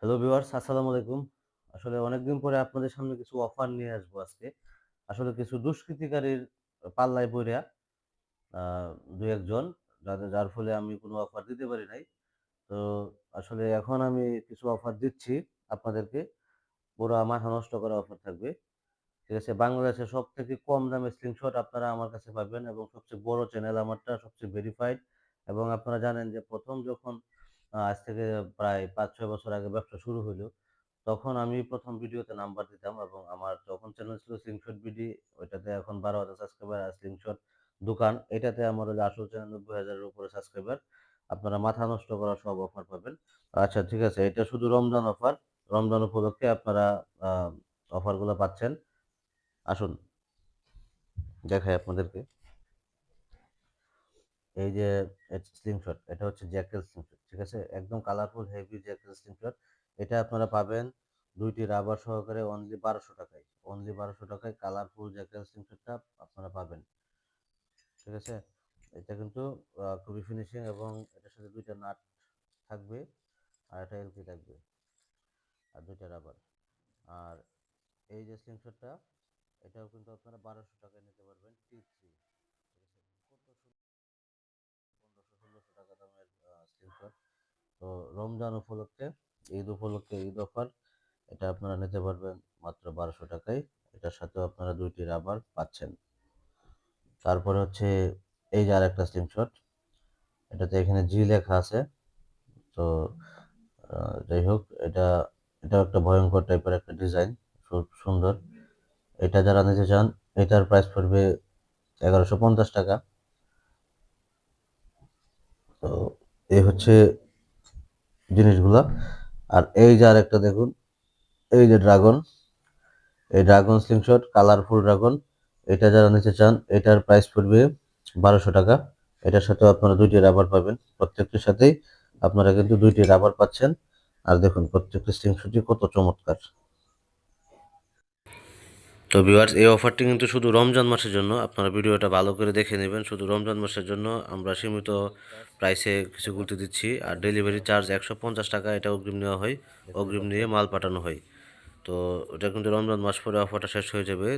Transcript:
Hello viewers, আসসালামু আলাইকুম। আসলে অনেকদিন পরে আপনাদের সামনে কিছু অফার নিয়ে আসবো আজকে। আসলে কিছু দুষ্কৃতিকারীর পাল্লায় পইড়া আ ২-১ জন যার ফলে আমি কোনো অফার দিতে পারি নাই। তো আসলে এখন আমি কিছু অফার দিচ্ছি আপনাদেরকে। পুরা মাথা নষ্ট করা অফার থাকবে। ঠিক আছে? বাংলাদেশের সবথেকে কম দামে স্ক্রিনশট আপনারা আমার কাছে পাবেন এবং সবচেয়ে বড় চ্যানেল আমারটা, সবচেয়ে ভেরিফাইড এবং আপনারা জানেন যে ১ম যখন আজ থেকে প্রায় ৫-৬ বছর আগে ব্যবসা শুরু হইল, তখন আমি ১ম ভিডিওতে নাম্বার দিতাম এবং আমার তখন চ্যানেল ছিল স্লিংশট বিডি। ওইটাতে এখন ১২,০০০ সাবস্ক্রাইবার। আর স্লিংশট দোকান, এটাতে আমার হলো আসল চ্যানেল ৯০,০০০ এর উপরে সাবস্ক্রাইবার। আপনারা মাথা নষ্ট করা সব অফার পাবেন। আচ্ছা, ঠিক আছে। এটা শুধু রমজান অফার। রমজান উপলক্ষে আপনারা আ অফারগুলা পাচ্ছেন। আসুন দেখাই আপনাদেরকে। এই যে স্লিংশট, এটা হচ্ছে জ্যাকেল স্লিংশট। ঠিক আছে? একদম কালারফুল হেভি জ্যাকেল স্লিংশট। এটা আপনারা পাবেন ২ টি রাবার সহকারে অনলি ৳১২০০ য়। অনলি ৳১২০০ য় কালারফুল জ্যাকেল স্লিংশটটা আপনারা পাবেন। ঠিক আছে? এটা কিন্তু খুবই ফিনিশিং এবং এটার সাথে ২ টা নাট থাকবে আর একটা এলকি থাকবে আর ২ টা রাবার। আর এই যে স্লিংশটটা, এটাও কিন্তু আপনারা ৳১২০০ য় নিতে পারবেন T3। ঠিক আছে? কত সুন্দর ১৫০০-১৬০০ দামের স্লিংশট। তো রমজান উপলক্ষে, ঈদ উপলক্ষে ঈদ অফার, এটা আপনারা নিতে পারবেন মাত্র ৳১২০০ য়। এটার সাথেও আপনারা ২ টি রাবার পাচ্ছেন। তারপরে হচ্ছে এই যে আরেকটা স্ক্রিনশট। এটাতে এখানে জি লেখা আছে। তো যাই হোক, এটাও একটা ভয়ংকর টাইপের একটা ডিজাইন। খুব সুন্দর। এটা যারা নিতে চান, এটার প্রাইস পড়বে ৳১১৫০। তো এই হচ্ছে জিনিসগুলা। আর এই যে আরেকটা দেখুন, এই যে ড্রাগন, এই ড্রাগন স্লিংশট, কালারফুল ড্রাগন। এটা যারা নিতে চান, এটার প্রাইস পড়বে ৳১২০০। এটার সাথেও আপনারা ২ টি রাবার পাবেন। প্রত্যেকটির সাথেই আপনারা কিন্তু ২ টি রাবার পাচ্ছেন। আর দেখুন প্রত্যেকটি স্লিংশটই কত চমৎকার। তো ভিউয়ার্স, এই অফারটি কিন্তু শুধু রমজান মাসের জন্য। আপনারা ভিডিওটা ভালো করে দেখে নেবেন। শুধু রমজান মাসের জন্য আমরা সীমিত প্রাইসে কিছু গুলতি দিচ্ছি। আর ডেলিভারি চার্জ ৳১৫০। এটা অগ্রিম নেওয়া হয়। অগ্রিম নিয়ে মাল পাঠানো হয়। তো ওটা কিন্তু রমজান মাস পরে অফারটা শেষ হয়ে যাবে।